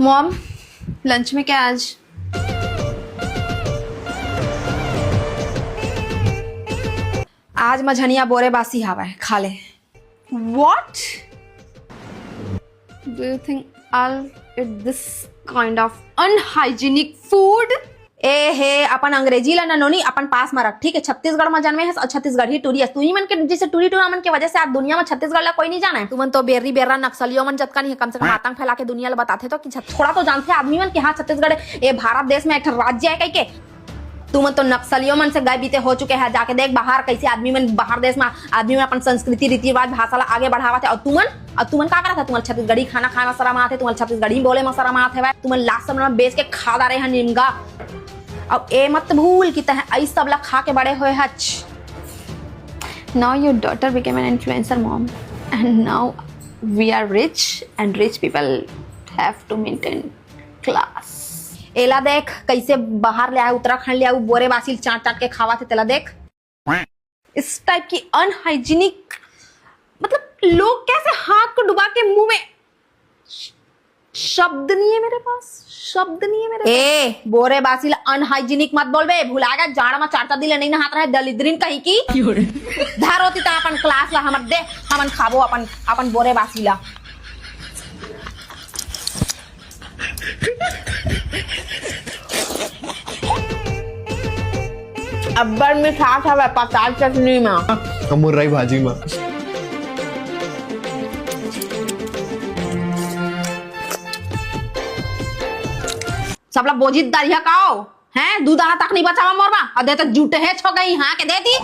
Mom, lunch में क्या आज? आज मझनिया बोरे बासी हवा है, खा ले। What? Do you think I'll eat this kind of unhygienic food? ए हे अपन अंग्रेजी ला नोनी अपन पास में रख, ठीक है। छत्तीसगढ़ में जन्मे है, छत्तीसगढ़ ही टूरी है। तू ही मन के जैसे टूरी टूरा मन की वजह से आज दुनिया में छत्तीसगढ़ ला कोई नहीं जाना है। तू मन तो बेर्री बेर्रा नक्सलियों मन जतका नहीं है, कम से कम आतंक फैला के दुनिया ला बताते तो कि थोड़ा तो जानते आदमी मन कि हाँ छत्तीसगढ़ ये भारत देश में एक राज्य है कह के। तू मन तो नक्सलियों मन से गए बीते हो चुके हैं। जाके देख बाहर कैसे आदमी मन, बाहर देश में आदमी मन अपन संस्कृति रीति रिवाज भाषा ला आगे बढ़ावा थे। और तू मन का करा था? तुम्हारे छत्तीसगढ़ी खाना खाना शर्म आते, तुम्हारे छत्तीसगढ़ी बोले में शर्म आते है। तुम लास्ट समय में बेच के खा रहे हैं निमगा। अब ए मत भूल कि तह आई सब ला खा के बड़े हुए Hutch. Now your daughter became an influencer, mom, and now we are rich and rich people have to maintain class. एला देख कैसे बाहर ले आए, उत्तराखंड ले आए, बोरे बासी चाट चाट के खावा थे। तेला देख इस टाइप की अनहाइजीनिक, मतलब लोग कैसे हाथ को डुबा के मुंह में, शब्द नहीं है मेरे पास, शब्द नहीं है मेरे पास। ए बोरे बासी अनहाइजीनिक मत बोल बे, भुला गया जाड़ा में चार दिन नहीं नहात रहे दलिद्रीन कहीं की। धार होती तो अपन क्लास ला हमर दे, हमन खाबो अपन बोरे बासी ला। अब्बर में साथ है पचास चटनी में, मुर्राई भाजी में। सबला बोझित दरिया काओ हैं, दूध आना तक नहीं बचावा मोरबा। अदे तो जूटे है छो गई हाँ के देती।